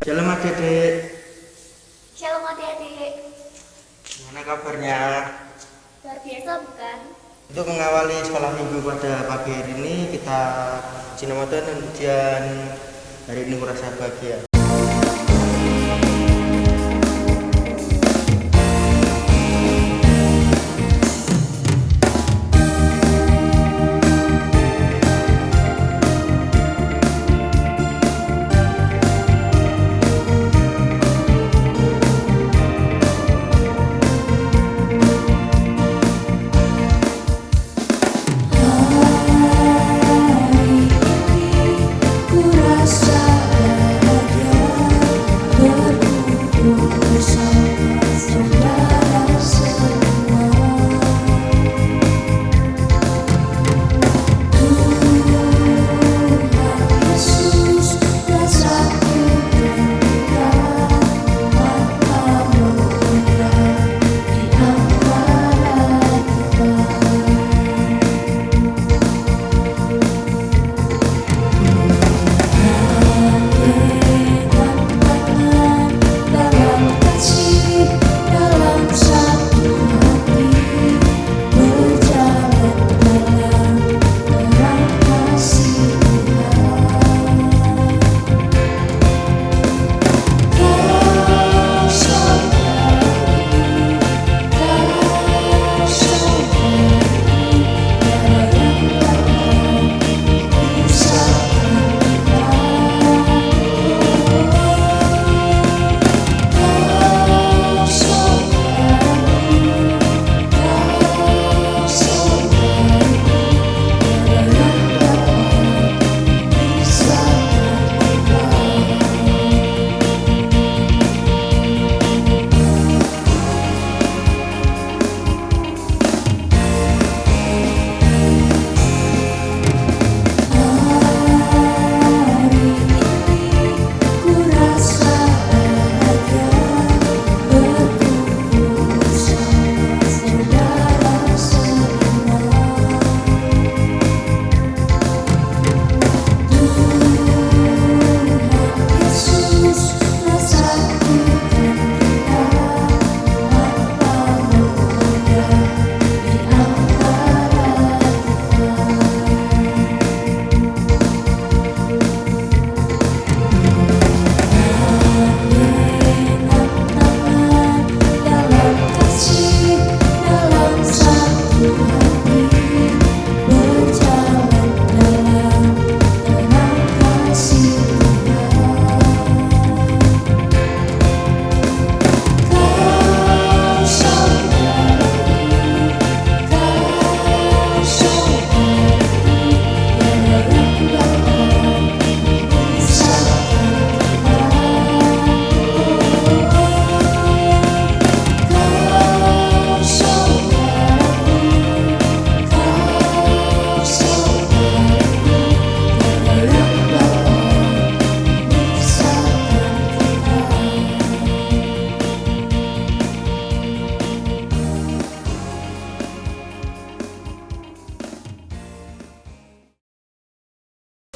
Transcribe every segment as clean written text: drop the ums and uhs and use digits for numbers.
Shalom adik-adik, Shalom adik-adik, gimana kabarnya? luar biasa bukan? Untuk mengawali sekolah minggu pada pagi hari ini, kita sinamatan dan ujian hari ini merasa bahagia.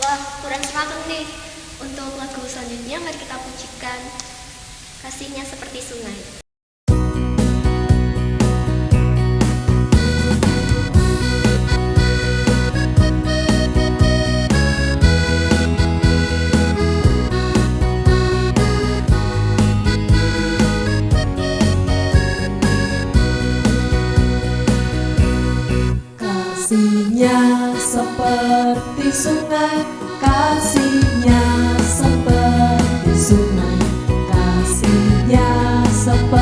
Wah, kurang semangat nih. Untuk lagu selanjutnya mari kita pujikan Kasihnya Seperti Sungai. Kasihnya seperti sungai, kasihnya seperti sungai, kasihnya seperti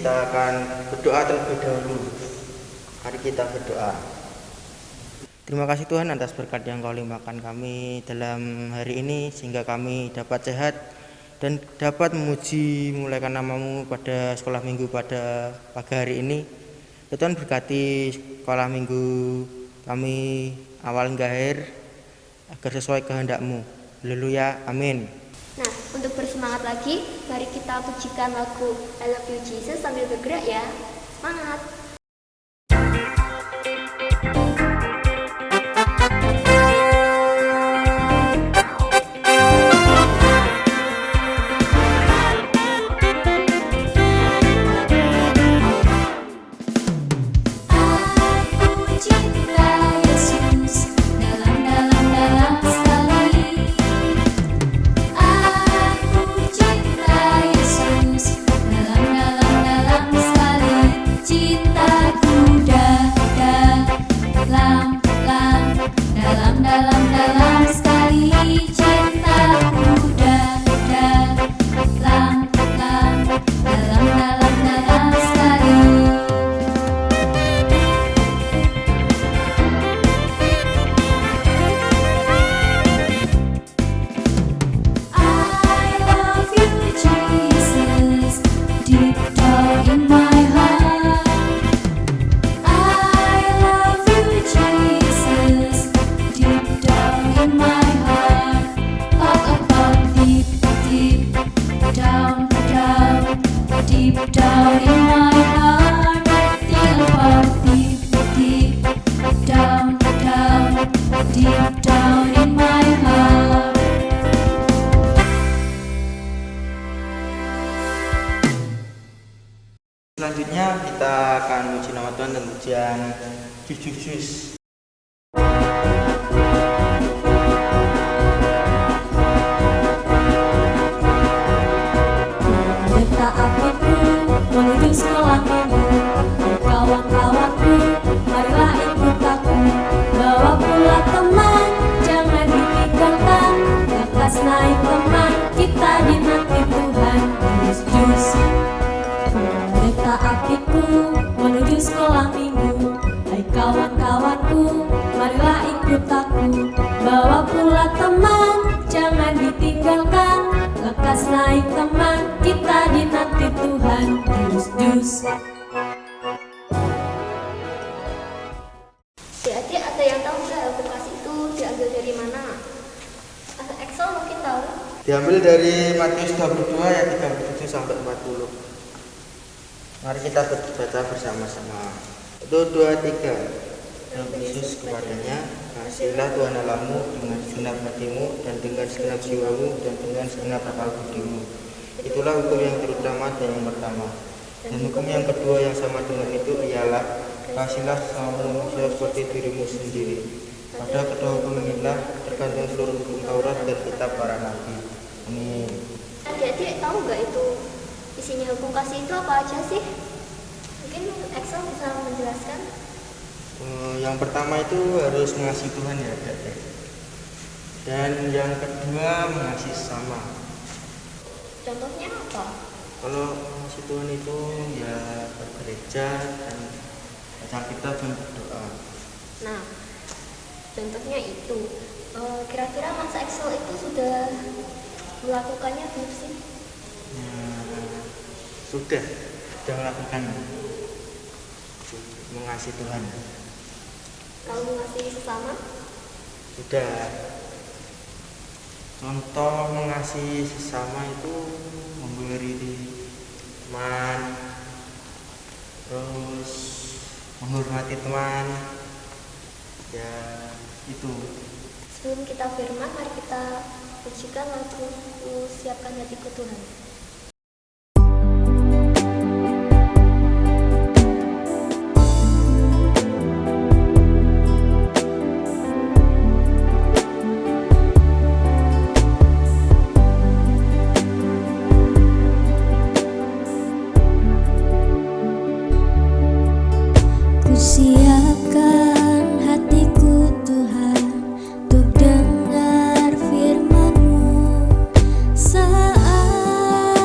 kita akan berdoa terlebih dahulu. Mari kita berdoa. Terima kasih Tuhan atas berkat yang Kau limpahkan kami dalam hari ini, sehingga kami dapat sehat dan dapat memuji memulaikan nama-Mu pada sekolah minggu pada pagi hari ini. Ya Tuhan, berkati sekolah minggu kami awal hingga akhir agar sesuai kehendak-Mu. Haleluya, amin. Nah, untuk bersemangat lagi, mari kita pujikan lagu I Love You Jesus sambil bergerak ya. Semangat! Selanjutnya kita akan uji nama Tuhan dan ujian Jus. Kereta apiku menuju sekolah minggu. Kawan-kawanku, marilah ikut aku. Bawa pula teman, jangan ditinggalkan. Lekas naik teman, kita dinanti Tuhan. Jus. Kereta apiku menuju sekolah minggu. Hai kawan-kawanku, marilah ikut aku. Bawa pula teman, jangan ditinggalkan. Lekas naik teman, kita dinanti Tuhan. Jus. Adik-adik ada yang tahu nggak vokasi itu diambil dari mana? Excel mungkin tahu. Diambil dari Matius 22 ayat 37 sampai 40. Mari kita baca bersama-sama. 1, 2, 3. Dan Yesus kepadanya, kasihilah Tuhan Allahmu dengan segenap hatimu dan dengan segenap jiwamu dan dengan segenap akal budimu. Itulah hukum yang terutama dan yang pertama. Dan hukum yang kedua yang sama dengan itu ialah kasihilah sama manusia seperti dirimu sendiri. Pada kedua hukum inilah tergantung seluruh hukum Taurat dan kitab para nabi. Amin. Adik-adik tahu nggak itu isinya hukum kasih itu apa aja sih? Mungkin Excel bisa menjelaskan. Yang pertama itu harus mengasihi Tuhan ya adik-adik. Dan yang kedua mengasihi sesama. Contohnya apa? Kalau mengasihi Tuhan itu ya bergereja dan baca kitab dan berdoa. Nah, contohnya itu. Kira-kira Mas Excel itu sudah melakukannya belum sih? Sudah melakukan mengasihi Tuhan. Kalau mengasihi sesama? Sudah. Contoh mengasihi sesama itu memberi teman, terus menghormati teman, ya itu. Sebelum kita firman, mari kita pujikan lagu Siapkan Hatiku Tuhan. Siapkan hatiku Tuhan untuk dengar firman-Mu saat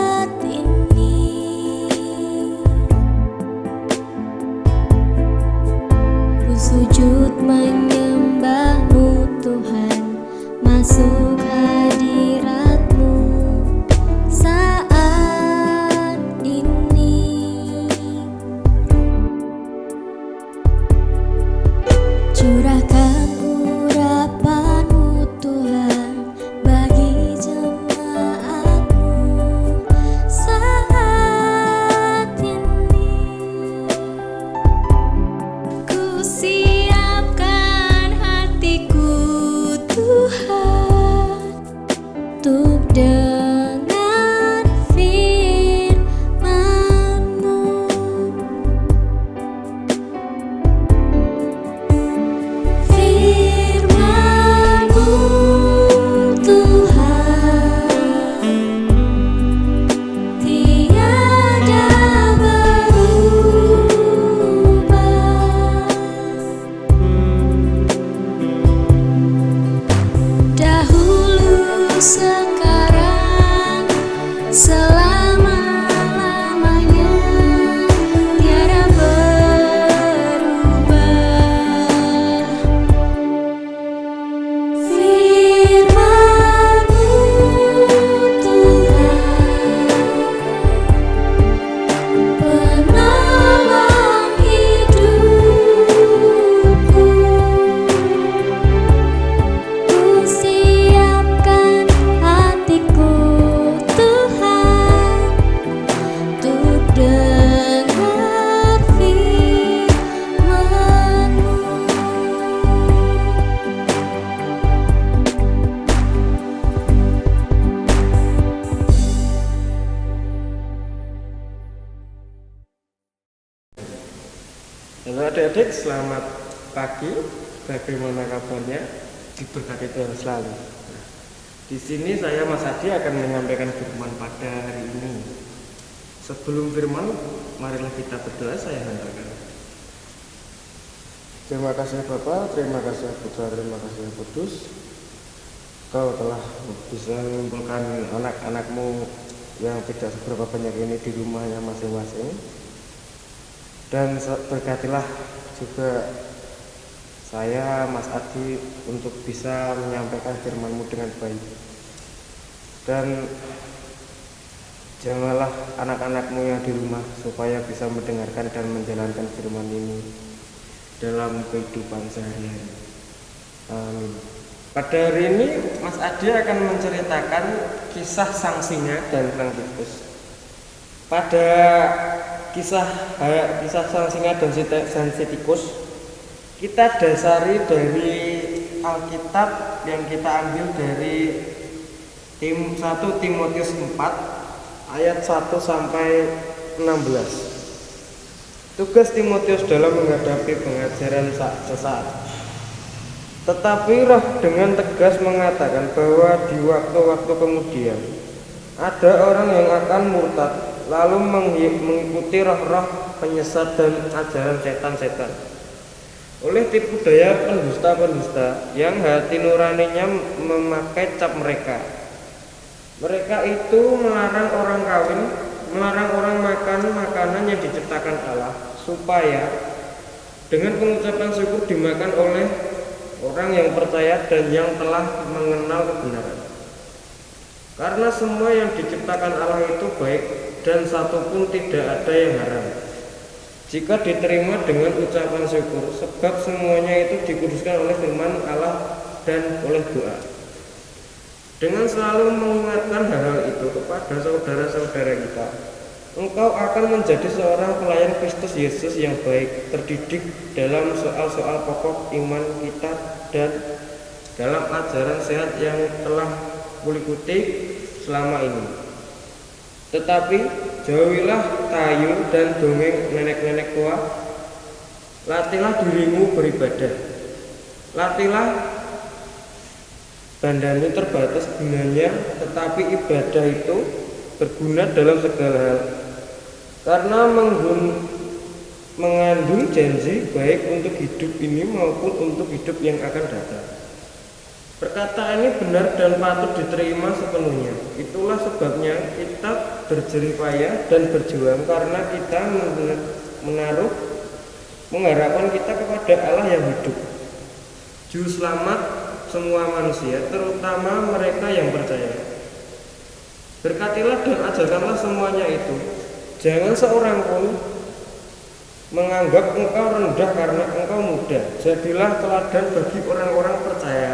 Adik-adik, selamat pagi. Bagaimana kabarnya? Diberkati Tuhan selalu. Nah, di sini saya Mas Adi akan menyampaikan firman pada hari ini. Sebelum firman, marilah kita berdoa. Saya handalkan. Terima kasih Bapak, terima kasih Putra, terima kasih Kudus. Kau telah bisa mengumpulkan anak-anakmu yang tidak seberapa banyak ini di rumahnya masing-masing. Dan berkatilah juga saya Mas Adi untuk bisa menyampaikan firman-Mu dengan baik. Dan janganlah anak-anakmu yang di rumah supaya bisa mendengarkan dan menjalankan firman ini dalam kehidupan sehari-hari. Amin. Pada hari ini Mas Adi akan menceritakan kisah sang singa dan sang tikus. Pada kisah sang singa dan si tikus, kita dasari dari Alkitab yang kita ambil dari 1 Timotius 4 ayat 1 sampai 16. Tugas Timotius dalam menghadapi pengajaran sesat. Tetapi Roh dengan tegas mengatakan bahwa di waktu-waktu kemudian ada orang yang akan murtad, lalu mengikuti roh-roh penyesat dan ajaran setan-setan. Oleh tipu daya pendusta-pendusta yang hati nuraninya memakai cap mereka. Mereka itu melarang orang kawin, melarang orang makan makanan yang diciptakan Allah, supaya dengan pengucapan syukur dimakan oleh orang yang percaya dan yang telah mengenal kebenaran. Karena semua yang diciptakan Allah itu baik, dan satu pun tidak ada yang haram, jika diterima dengan ucapan syukur, sebab semuanya itu dikuduskan oleh firman Allah dan oleh doa. Dengan selalu mengingatkan hal-hal itu kepada saudara-saudara kita, engkau akan menjadi seorang pelayan Kristus Yesus yang baik, terdidik dalam soal-soal pokok iman kita dan dalam ajaran sehat yang telah mengikuti selama ini. Tetapi jauhilah tayu dan dongeng nenek-nenek tua. Latihlah dirimu beribadah. Latihlah bandani terbatas gunanya, tetapi ibadah itu berguna dalam segala hal, karena mengandung janji baik untuk hidup ini maupun untuk hidup yang akan datang. Perkataan ini benar dan patut diterima sepenuhnya. Itulah sebabnya kita berjerih payah dan berjuang, karena kita menaruh pengharapan kita kepada Allah yang hidup, Juru Selamat semua manusia, terutama mereka yang percaya. Berkatilah dan ajarkanlah semuanya itu. Jangan seorang pun menganggap engkau rendah karena engkau muda. Jadilah teladan bagi orang-orang percaya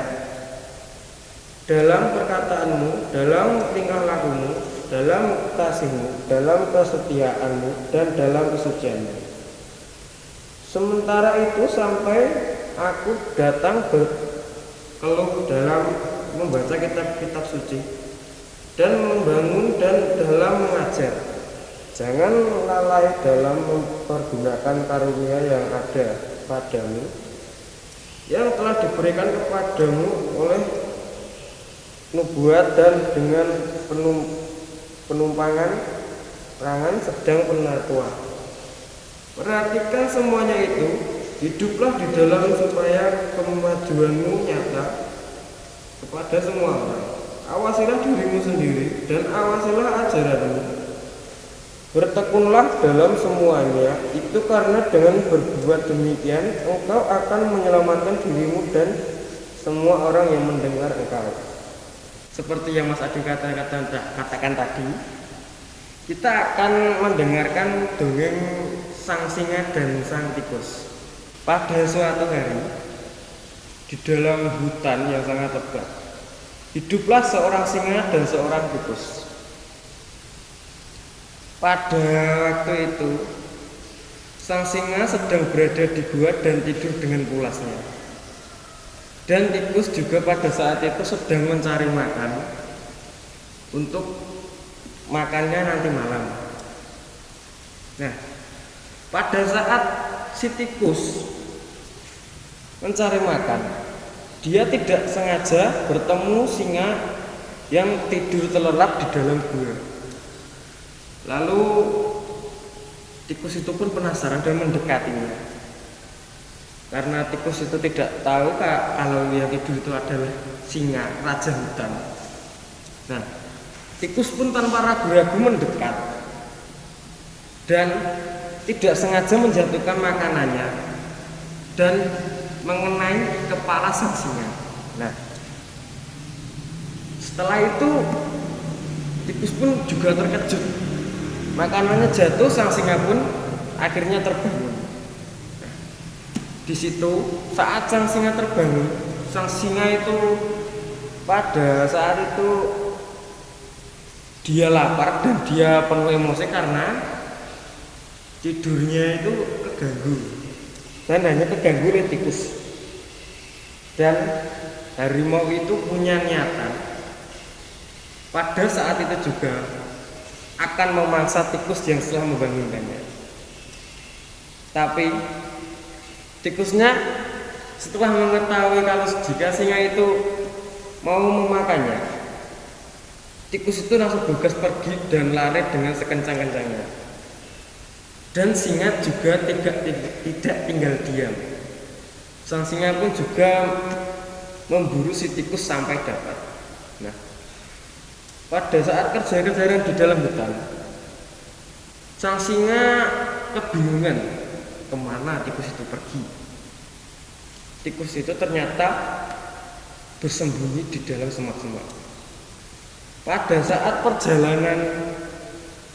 dalam perkataanmu, dalam tingkah lakumu, dalam kasihmu, dalam kesetiaanmu, dan dalam kesucianmu. Sementara itu sampai aku datang berkeluh dalam membaca kitab-kitab suci dan membangun dan dalam mengajar. Jangan lalai dalam mempergunakan karunia yang ada padamu, yang telah diberikan kepadamu oleh nubuat dan dengan penumpangan perangan sedang penatua. Perhatikan semuanya itu, hiduplah di dalam supaya kemajuanmu nyata kepada semua orang. Awasilah dirimu sendiri dan awasilah ajaranmu. Bertekunlah dalam semuanya itu, karena dengan berbuat demikian engkau akan menyelamatkan dirimu dan semua orang yang mendengar engkau. Seperti yang Mas Adi katakan tadi, kita akan mendengarkan dongeng sang singa dan sang tikus. Pada suatu hari, di dalam hutan yang sangat lebat, hiduplah seorang singa dan seorang tikus. Pada waktu itu, sang singa sedang berada di gua dan tidur dengan pulasnya. Dan tikus juga pada saat itu sedang mencari makan untuk makannya nanti malam. Nah, pada saat si tikus mencari makan, dia tidak sengaja bertemu singa yang tidur terlelap di dalam gua. Lalu tikus itu pun penasaran dan mendekatinya. Karena tikus itu tidak tahu kalau yang tidur itu adalah singa, raja hutan. Nah, tikus pun tanpa ragu-ragu mendekat dan tidak sengaja menjatuhkan makanannya dan mengenai kepala sang singa. Nah, setelah itu tikus pun juga terkejut. Makanannya jatuh, sang singa pun akhirnya terbangun. Nah, di situ saat sang singa terbangun, sang singa itu pada saat itu dia lapar dan dia penuh emosi karena tidurnya itu keganggu dan hanya keganggu oleh tikus. Dan harimau itu punya niatan pada saat itu juga akan memangsa tikus yang setelah membangunkannya. Tapi tikusnya setelah mengetahui kalau jika singa itu mau memakannya, tikus itu langsung bergegas pergi dan lari dengan sekencang-kencangnya. Dan singa juga tidak tinggal diam. Sang singa pun juga memburu si tikus sampai dapat. Nah, pada saat kejar-kejaran di dalam hutan, sang singa kebingungan kemana tikus itu pergi. Tikus itu ternyata bersembunyi di dalam semak-semak. Pada saat perjalanan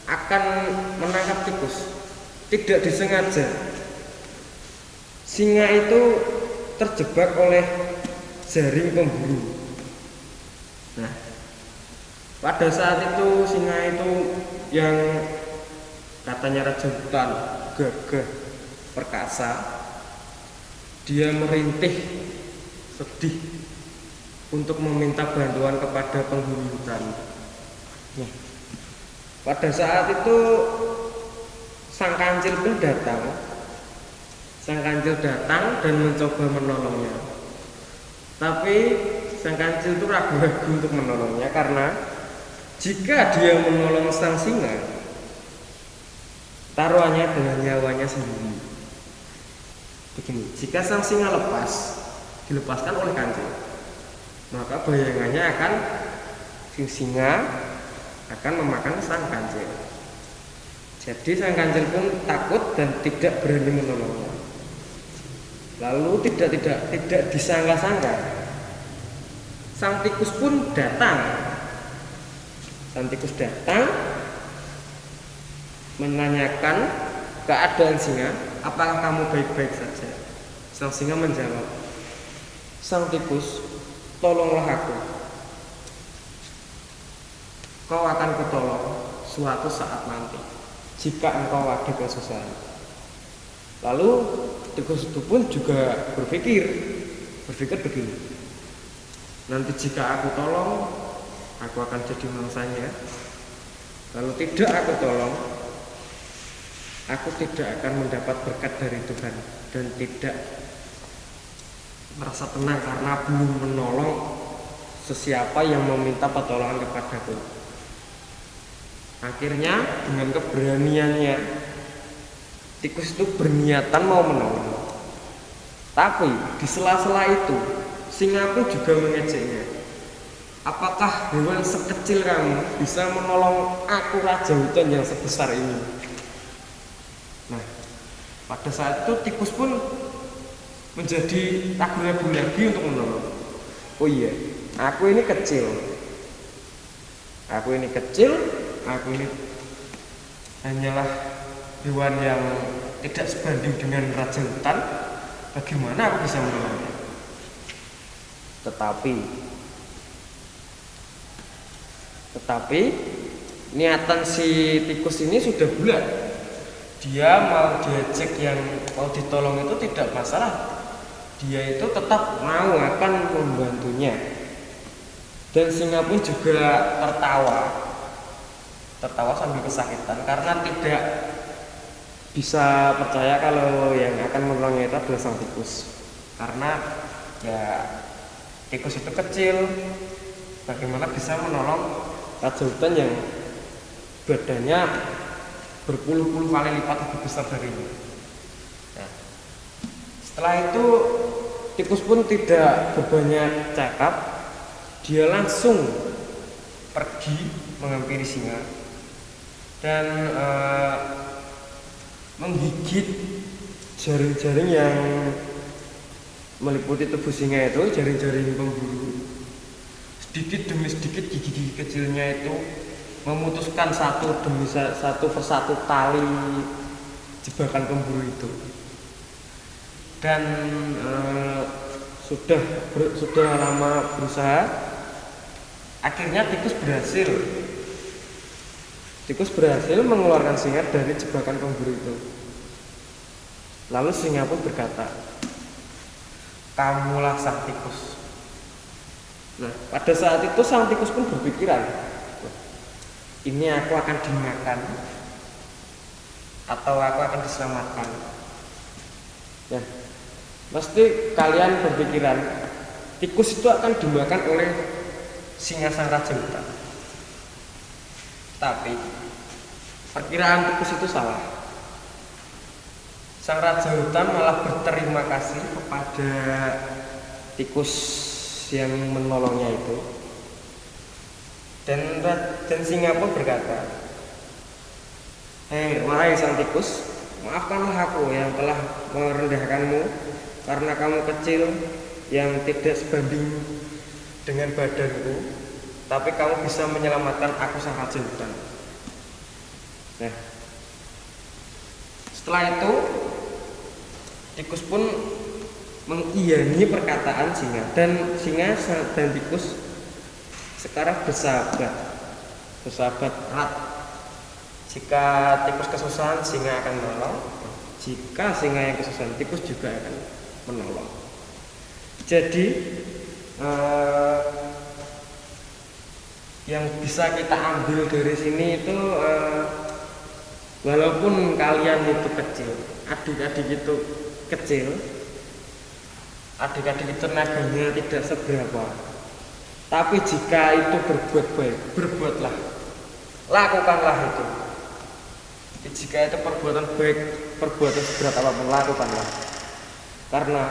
akan menangkap tikus, tidak disengaja singa itu terjebak oleh jaring pemburu. Nah, pada saat itu singa itu yang katanya raja hutan, gagah, perkasa, dia merintih sedih untuk meminta bantuan kepada penghuni hutan. Nah, pada saat itu sang kancil pun datang. Sang kancil datang dan mencoba menolongnya. Tapi sang kancil itu ragu-ragu untuk menolongnya karena jika dia menolong sang singa, taruhannya dengan nyawanya sendiri. Begini, jika sang singa dilepaskan oleh kancil, maka bayangannya akan singa akan memakan sang kancil. Jadi sang kancil pun takut dan tidak berani menolongnya. Lalu tidak disangka-sangka, sang tikus pun datang. Sang tikus datang menanyakan keadaan singa, apakah kamu baik-baik saja? Sang singa menjawab, sang tikus, tolonglah aku. Kau akan kutolong suatu saat nanti jika engkau ada kesusahan. Lalu tikus itu pun juga berpikir begini, nanti jika aku tolong, aku akan jadi mangsanya. Lalu tidak aku tolong, aku tidak akan mendapat berkat dari Tuhan dan tidak merasa tenang karena belum menolong sesiapa yang meminta pertolongan kepadaku. Akhirnya dengan keberaniannya, tikus itu berniatan mau menolong. Tapi di sela-sela itu singa pun juga mengejeknya. Apakah hewan sekecil kamu bisa menolong aku raja hutan yang sebesar ini? Nah, pada saat itu tikus pun menjadi ragu-ragu lagi untuk menolong. Oh iya, aku ini kecil, aku ini hanyalah hewan yang tidak sebanding dengan raja hutan. Bagaimana aku bisa menolongnya? Tetapi niatan si tikus ini sudah bulat. Dia mau diajak yang mau ditolong itu tidak masalah. Dia itu tetap mau akan membantunya. Dan singa pun juga tertawa sambil kesakitan karena tidak bisa percaya kalau yang akan menolongnya itu adalah sang tikus. Karena ya tikus itu kecil, bagaimana bisa menolong raja hutan yang badannya berpuluh-puluh kali lipat lebih besar darinya. Nah, setelah itu tikus pun tidak berbanyak cakap, dia langsung pergi menghampiri singa dan menggigit jaring-jaring yang meliputi tubuh singa itu, jaring-jaring pemburu. Sedikit demi sedikit gigi-gigi kecilnya itu memutuskan satu demi satu persatu tali jebakan pemburu itu. Dan sudah lama berusaha, akhirnya tikus berhasil mengeluarkan singa dari jebakan pemburu itu. Lalu singa pun berkata, "Kamulah sang tikus." Nah, pada saat itu sang tikus pun berpikiran, ini aku akan dimakan atau aku akan diselamatkan. Nah, pasti kalian berpikiran tikus itu akan dimakan oleh singa sang raja hutan. Tapi perkiraan tikus itu salah. Sang raja hutan malah berterima kasih kepada tikus yang menolongnya itu. Dan singa pun berkata, wahai sang tikus, maafkanlah aku yang telah merendahkanmu karena kamu kecil yang tidak sebanding dengan badanku, tapi kamu bisa menyelamatkan aku sang raja hutan." Nah, setelah itu tikus pun mengiyani perkataan singa, dan singa dan tikus sekarang bersahabat erat. Jika tikus kesusahan, singa akan menolong. Jika singa yang kesusahan, tikus juga akan menolong. Jadi yang bisa kita ambil dari sini itu walaupun kalian itu kecil, adik-adik itu kecil, adik-adik itu naganya tidak seberapa, tapi jika itu berbuat baik, berbuatlah, lakukanlah itu. Jika itu perbuatan baik, perbuatan seberat apapun, lakukanlah. Karena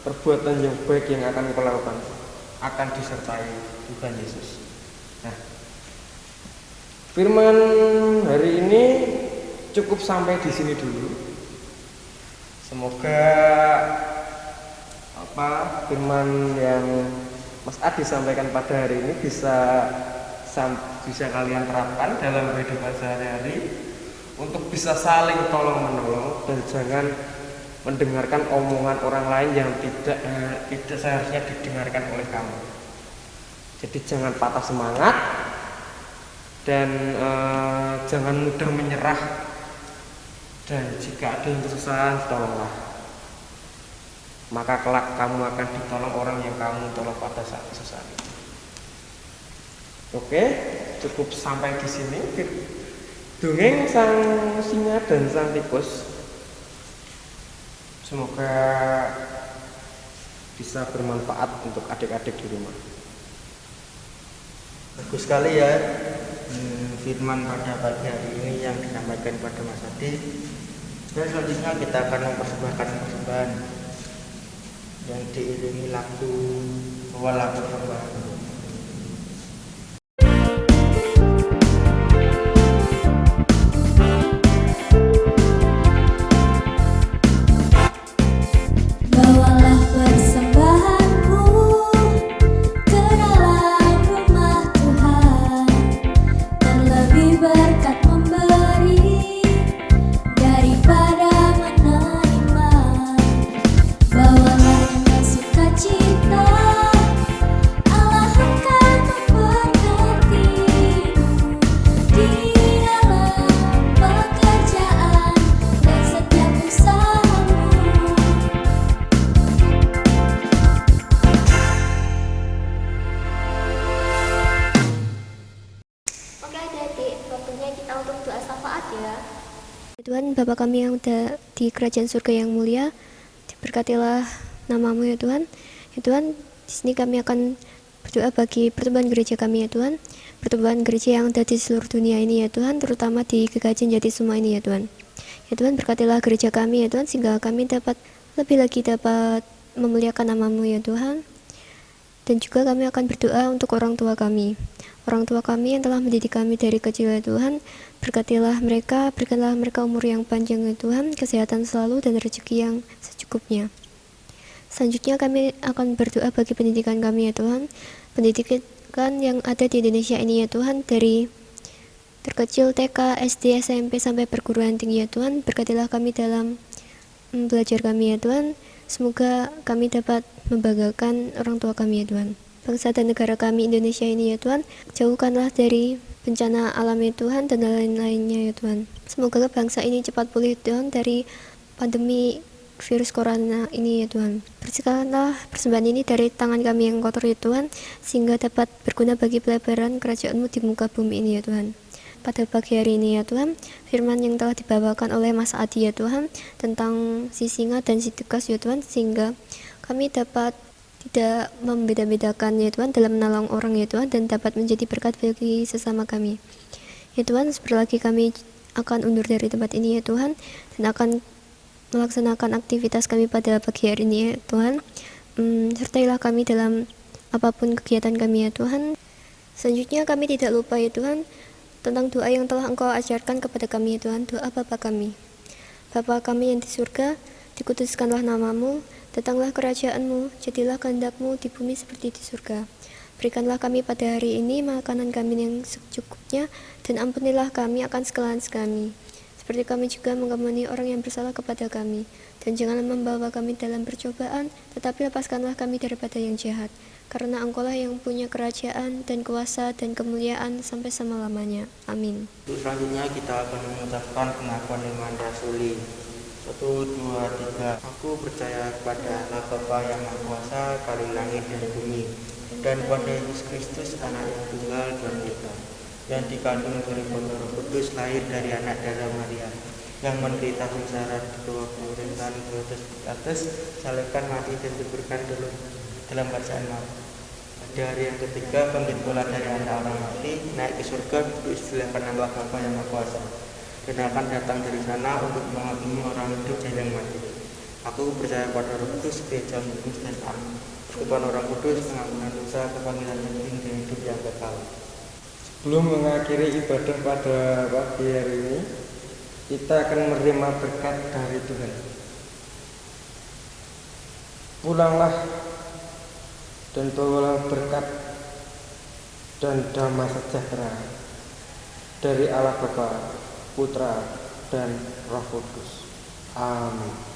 perbuatan yang baik yang akan kita lakukan akan disertai Tuhan Yesus. Nah, firman hari ini cukup sampai di sini dulu. Semoga firman yang Mas Adi sampaikan pada hari ini bisa kalian terapkan dalam kehidupan sehari-hari untuk bisa saling tolong menolong dan jangan mendengarkan omongan orang lain yang tidak seharusnya didengarkan oleh kamu. Jadi jangan patah semangat dan jangan mudah menyerah, dan jika ada yang kesusahan, tolonglah. Maka kelak kamu akan ditolong orang yang kamu tolong pada saat kesusahan itu. Oke, cukup sampai di sini dongeng sang singa dan sang tikus. Semoga bisa bermanfaat untuk adik-adik di rumah. Bagus sekali ya firman pada pagi hari ini yang disampaikan pada Mas Adi. Dan selanjutnya kita akan mempersembahkan persembahan yang diiringi lagu Walaku Hamba. Bawalah persembahanmu ke dalam rumah Tuhan, terlebih berkat memberi daripada menerima. Bawalah dengan sukacita, Allah akan memberkatimu di dalam pekerjaan dan setiap usahamu. Oke adik-adik, waktunya kita untuk doa syafaat ya. Tuhan, Bapa kami yang ada di kerajaan surga yang mulia, diberkatilah namamu ya Tuhan. Ya Tuhan, di sini kami akan berdoa bagi pertumbuhan gereja kami ya Tuhan, pertumbuhan gereja yang ada di seluruh dunia ini ya Tuhan, terutama di Gegajian Jati semua ini ya Tuhan. Ya Tuhan, berkatilah gereja kami ya Tuhan, sehingga kami dapat lebih lagi dapat memuliakan namamu ya Tuhan. Dan juga kami akan berdoa untuk orang tua kami yang telah mendidik kami dari kecil ya Tuhan. Berkatilah mereka, berikanlah mereka umur yang panjang ya Tuhan, kesehatan selalu dan rezeki yang secukupnya. Selanjutnya kami akan berdoa bagi pendidikan kami ya Tuhan, pendidikan yang ada di Indonesia ini ya Tuhan, dari terkecil TK, SD, SMP sampai perguruan tinggi ya Tuhan. Berkatilah kami dalam belajar kami ya Tuhan. Semoga kami dapat membanggakan orang tua kami ya Tuhan. Bangsa dan negara kami Indonesia ini ya Tuhan, jauhkanlah dari bencana alam ya Tuhan dan lain-lainnya ya Tuhan. Semoga bangsa ini cepat pulih Tuhan dari pandemi virus corona ini ya Tuhan. Bersihkanlah persembahan ini dari tangan kami yang kotor ya Tuhan, sehingga dapat berguna bagi pelebaran kerajaan-Mu di muka bumi ini ya Tuhan. Pada pagi hari ini ya Tuhan, firman yang telah dibawakan oleh Mas Adi ya Tuhan, tentang si singa dan si tegas ya Tuhan, sehingga kami dapat tidak membeda-bedakan ya Tuhan dalam menolong orang ya Tuhan, dan dapat menjadi berkat bagi sesama kami ya Tuhan. Sebentar lagi kami akan undur dari tempat ini ya Tuhan, dan akan melaksanakan aktivitas kami pada pagi hari ini ya Tuhan. Sertailah kami dalam apapun kegiatan kami ya Tuhan. Selanjutnya kami tidak lupa ya Tuhan tentang doa yang telah Engkau ajarkan kepada kami ya Tuhan. Doa Bapa kami. Bapa kami yang di surga, dikuduskanlah namamu, datanglah kerajaan-Mu, jadilah kehendak-Mu di bumi seperti di surga. Berikanlah kami pada hari ini makanan kami yang secukupnya, dan ampunilah kami akan kesalahan kami, seperti kami juga mengampuni orang yang bersalah kepada kami. Dan janganlah membawa kami dalam percobaan, tetapi lepaskanlah kami daripada yang jahat. Karena Engkau-lah yang punya kerajaan dan kuasa dan kemuliaan sampai selama-lamanya. Amin. Untuk selanjutnya kita akan mengucapkan pengakuan iman rasuli. 1, 2, 3. Aku percaya kepada Allah Bapa yang Maha Kuasa, Kali langit dan bumi, dan kepada Yesus Kristus, Anak yang tunggal Tuhan kita, yang dikandung dari Roh Kudus, lahir dari anak darah Maria, yang menderita sengsara di bawah pemerintahan Pilatus, salibkan, mati dan dikuburkan dalam bacaan maut. Pada hari yang ketiga bangkit pula dari antara orang mati, naik ke surga, duduk sebelah kanan Allah Bapa yang Maha Kuasa, dan akan datang dari sana untuk menghakimi orang hidup dan yang mati. Aku percaya pada Roh Kudus, gereja kudus dan amin. Persekutuan orang kudus, pengampunan dosa, kepanggilan penting dan hidup yang kekal. Sebelum mengakhiri ibadah pada pagi hari ini, kita akan menerima berkat dari Tuhan. Pulanglah dan bawalah berkat dan damai sejahtera dari Allah Bapa, Putra, dan Roh Kudus. Amin.